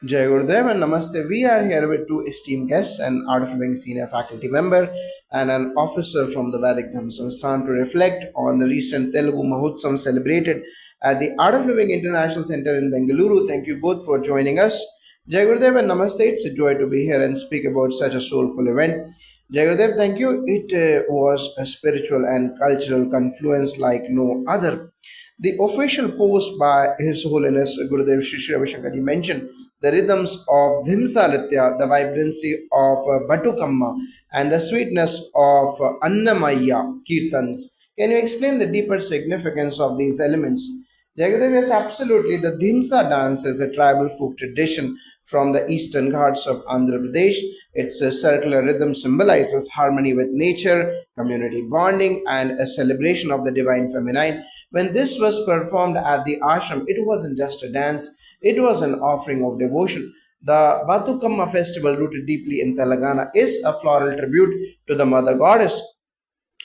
Jai Gurudev and Namaste. We are here with two esteemed guests, an Art of Living senior faculty member and an officer from the Vedic Dhamma Sansthan to reflect on the recent Telugu Mahotsav celebrated at the Art of Living International Center in Bengaluru. Thank you both for joining us. Jai Gurudev and Namaste. It's a joy to be here and speak about such a soulful event. Jai Gurudev, thank you. It was a spiritual and cultural confluence like no other. The official post by His Holiness Gurudev Shri Shri Ravi Shankarji mentioned the rhythms of Dhimsa Nritya, the vibrancy of Batukamma, and the sweetness of Annamaya Kirtans. Can you explain the deeper significance of these elements? Jagadev, yes, absolutely. The Dhimsa dance is a tribal folk tradition from the eastern ghats of Andhra Pradesh. Its circular rhythm symbolizes harmony with nature, community bonding, and a celebration of the divine feminine. When this was performed at the ashram, it wasn't just a dance, it was an offering of devotion. The Batukamma festival, rooted deeply in Telangana, is a floral tribute to the mother goddess.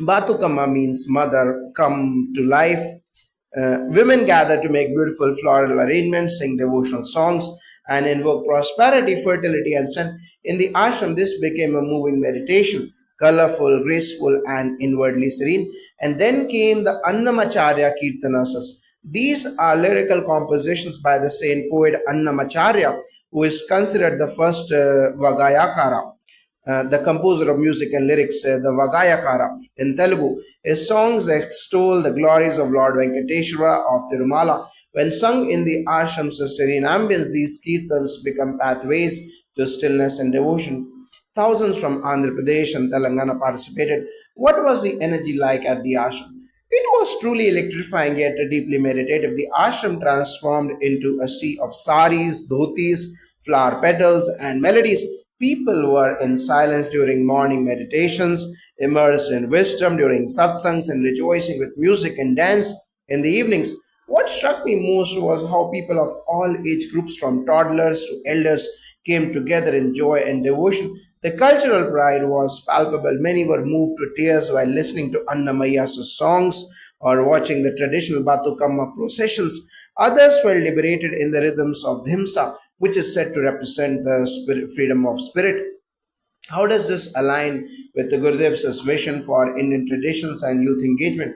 Batukamma means mother come to life. Women gather to make beautiful floral arrangements, sing devotional songs, and invoke prosperity, fertility, and strength. In the ashram, this became a moving meditation, colorful, graceful, and inwardly serene. And then came the Annamacharya Kirtanasas. These are lyrical compositions by the saint poet Annamacharya, who is considered the first Vagayakara, the composer of music and lyrics, the Vagayakara in Telugu. His songs extol the glories of Lord Venkateshwara of Tirumala. When sung in the ashram's serene ambience, these kirtans become pathways to stillness and devotion. Thousands from Andhra Pradesh and Telangana participated. What was the energy like at the ashram? It was truly electrifying yet deeply meditative. The ashram transformed into a sea of saris, dhotis, flower petals, and melodies. People were in silence during morning meditations, immersed in wisdom during satsangs, and rejoicing with music and dance in the evenings. What struck me most was how people of all age groups, from toddlers to elders, came together in joy and devotion. The cultural pride was palpable. Many were moved to tears while listening to Annamaya's songs or watching the traditional Batukamma processions. Others felt liberated in the rhythms of Dhimsa, which is said to represent the freedom of spirit. How does this align with the Gurudev's vision for Indian traditions and youth engagement?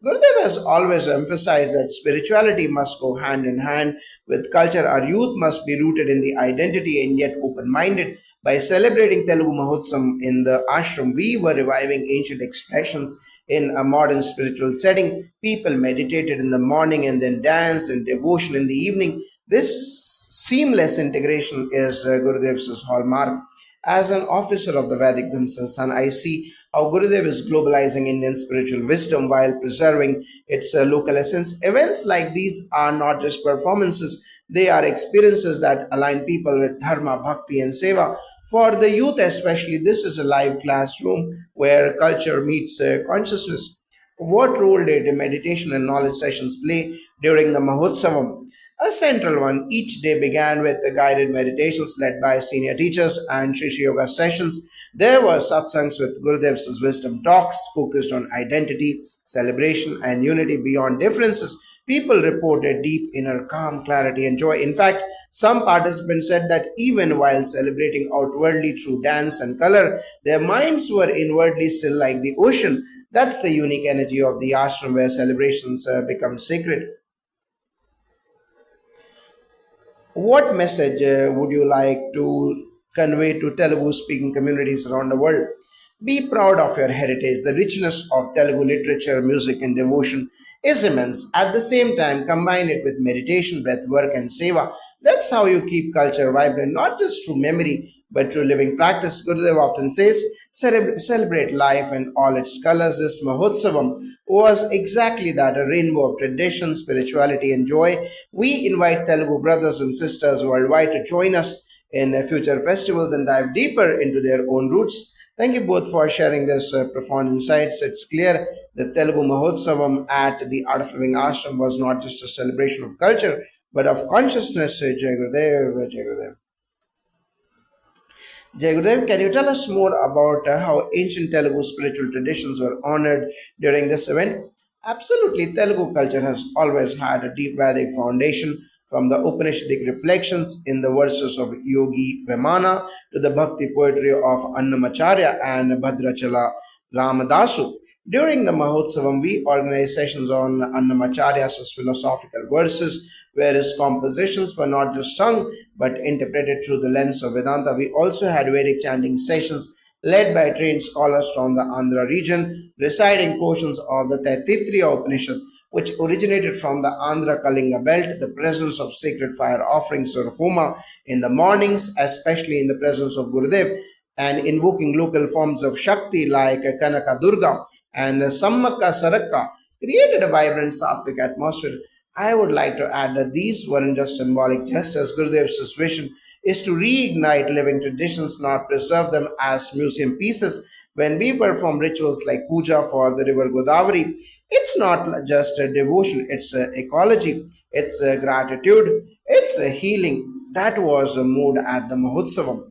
Gurudev has always emphasized that spirituality must go hand in hand with culture. Our youth must be rooted in the identity and yet open minded. By celebrating Telugu Mahotsam in the ashram, we were reviving ancient expressions in a modern spiritual setting. People meditated in the morning and then danced in devotion in the evening. This seamless integration is Gurudev's hallmark. As an officer of the Vedic Dhamma Sansthan, I see how Gurudev is globalizing Indian spiritual wisdom while preserving its local essence. Events like these are not just performances, they are experiences that align people with dharma, bhakti, and seva. For the youth, especially, this is a live classroom where culture meets consciousness. What role did meditation and knowledge sessions play during the Mahotsavam? A central one. Each day began with the guided meditations led by senior teachers and Shri Shri Yoga sessions. There were satsangs with Gurudev's wisdom talks focused on identity, celebration, and unity beyond differences. People reported deep inner calm, clarity, and joy. In fact, some participants said that even while celebrating outwardly through dance and color, their minds were inwardly still like the ocean. That's the unique energy of the ashram where celebrations become sacred. What message would you like to convey to Telugu speaking communities around the world? Be proud of your heritage. The richness of Telugu literature, music, and devotion is immense. At the same time, combine it with meditation, breath work, and seva. That's how you keep culture vibrant, not just through memory, but through living practice. Gurudev often says, celebrate life in all its colors. This Mahotsavam was exactly that, a rainbow of tradition, spirituality, and joy. We invite Telugu brothers and sisters worldwide to join us in future festivals and dive deeper into their own roots. Thank you both for sharing this profound insights. It's clear that Telugu Mahotsavam at the Art of Living Ashram was not just a celebration of culture, but of consciousness. Jai Gurudev, Jai Gurudev. Jai Gurudev, can you tell us more about how ancient Telugu spiritual traditions were honored during this event? Absolutely, Telugu culture has always had a deep Vedic foundation. from the Upanishadic reflections in the verses of Yogi Vemana to the Bhakti poetry of Annamacharya and Bhadrachala Ramadasu. During the Mahotsavam, we organized sessions on Annamacharya's philosophical verses, where his compositions were not just sung but interpreted through the lens of Vedanta. We also had Vedic chanting sessions led by trained scholars from the Andhra region, reciting portions of the Taititriya Upanishad, which originated from the Andhra Kalinga belt. The presence of sacred fire offerings or homa in the mornings, especially in the presence of Gurudev, and invoking local forms of Shakti like Kanaka Durga and Sammaka Saraka created a vibrant sattvic atmosphere. I would like to add that these weren't just symbolic gestures. Gurudev's vision is to reignite living traditions, not preserve them as museum pieces. When we perform rituals like puja for the river Godavari, it's not just a devotion, it's a ecology, it's a gratitude, it's a healing. That was the mood at the Mahotsavam.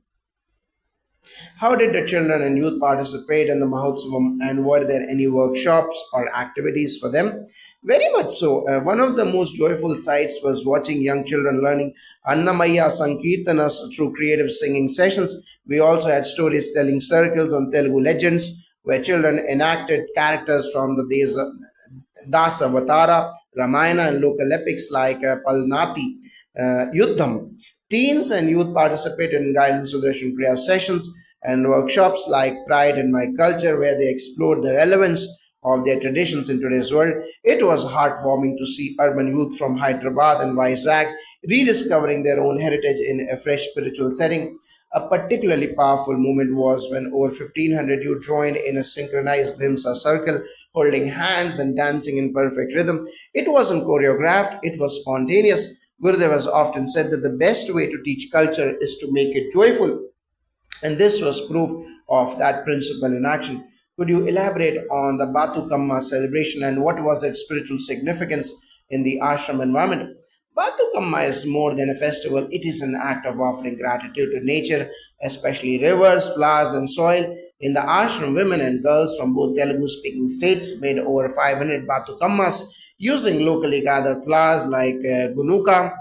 How did the children and youth participate in the Mahotsavam, and were there any workshops or activities for them? Very much so. One of the most joyful sights was watching young children learning Annamaya Sankirtanas through creative singing sessions. We also had storytelling circles on Telugu legends where children enacted characters from the Dasavatara, Ramayana, and local epics like Palnati, Yuddham. Teens and youth participated in guidance Sudarshan Kriya sessions and workshops like Pride in My Culture, where they explored the relevance of their traditions in today's world. It was heartwarming to see urban youth from Hyderabad and Vizag rediscovering their own heritage in a fresh spiritual setting. A particularly powerful moment was when over 1,500 youth joined in a synchronized Dhimsa circle, holding hands and dancing in perfect rhythm. It wasn't choreographed, it was spontaneous. Gurudev has often said that the best way to teach culture is to make it joyful, and this was proof of that principle in action. Could you elaborate on the Batukamma celebration and what was its spiritual significance in the ashram environment? Batukamma is more than a festival, it is an act of offering gratitude to nature, especially rivers, flowers, and soil. In the ashram, women and girls from both Telugu speaking states made over 500 Batukammas using locally gathered flowers like Gunuka,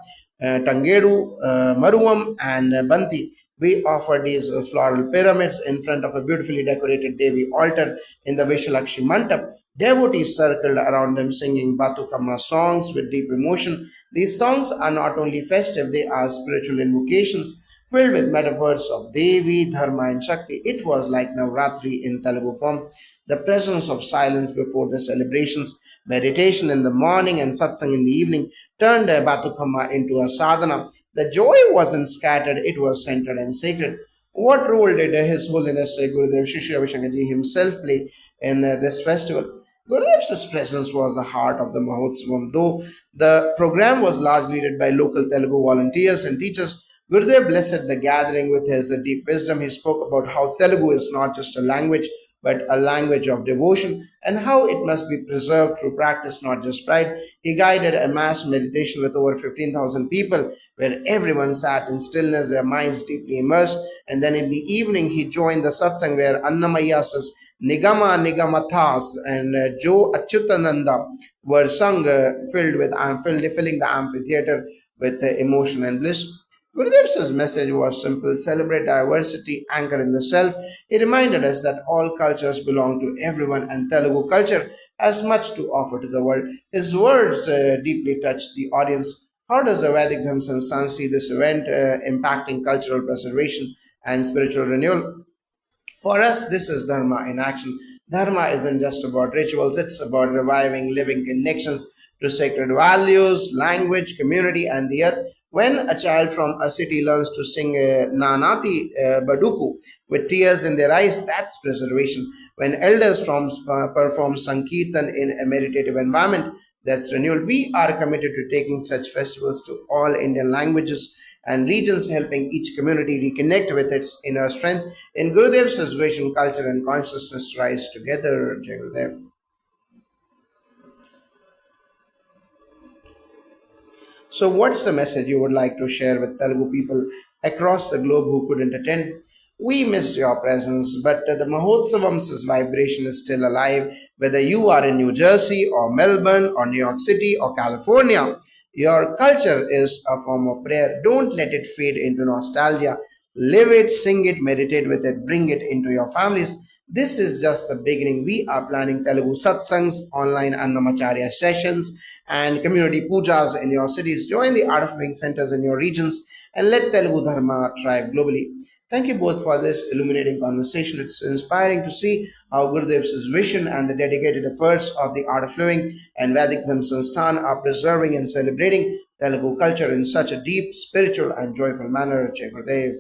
Tangedu, Maruam, and Banti. We offer these floral pyramids in front of a beautifully decorated Devi altar in the Vishalakshi Mandap. Devotees circled around them singing Batukamma songs with deep emotion. These songs are not only festive, they are spiritual invocations filled with metaphors of Devi, Dharma, and Shakti. It was like Navratri in Telugu form. The presence of silence before the celebrations, meditation in the morning, and satsang in the evening turned Batukamma into a sadhana. The joy wasn't scattered, it was centered and sacred. What role did His Holiness Gurudev Shishya Vishangaji himself play in this festival? Gurudev's presence was the heart of the Mahotsavam. Though the program was largely led by local Telugu volunteers and teachers, Gurudev blessed the gathering with his deep wisdom. He spoke about how Telugu is not just a language, but a language of devotion, and how it must be preserved through practice, not just pride. He guided a mass meditation with over 15,000 people, where everyone sat in stillness, their minds deeply immersed. And then in the evening, he joined the satsang where Annamayas's Nigama Nigamathas and Jo Achyutananda were sung, filling the amphitheater with emotion and bliss. Gurudev's message was simple: celebrate diversity, anchor in the self. He reminded us that all cultures belong to everyone and Telugu culture has much to offer to the world. His words deeply touched the audience. How does the Vedic Dhamma Sansthan see this event impacting cultural preservation and spiritual renewal? For us, this is Dharma in action. Dharma isn't just about rituals, it's about reviving living connections to sacred values, language, community, and the earth. When a child from a city learns to sing Nanati Baduku with tears in their eyes, that's preservation. When elders perform Sankirtan in a meditative environment, that's renewal. We are committed to taking such festivals to all Indian languages and regions, helping each community reconnect with its inner strength. In Gurudev's vision, culture and consciousness rise together. Jai Gurudev. So, what's the message you would like to share with Telugu people across the globe who couldn't attend? We missed your presence, but the Mahotsavam's vibration is still alive, whether you are in New Jersey or Melbourne or New York City or California. Your culture is a form of prayer. Don't let it fade into nostalgia. Live it, sing it, meditate with it, bring it into your families. This is just the beginning. We are planning Telugu satsangs, online Annamacharya sessions, and community pujas in your cities. Join the Art of Living centers in your regions and let Telugu Dharma thrive globally. Thank you both for this illuminating conversation. It's inspiring to see how Gurudev's vision and the dedicated efforts of the Art of Living and Vedic Dharma Sansthan are preserving and celebrating Telugu culture in such a deep, spiritual, and joyful manner. Jai Gurudev.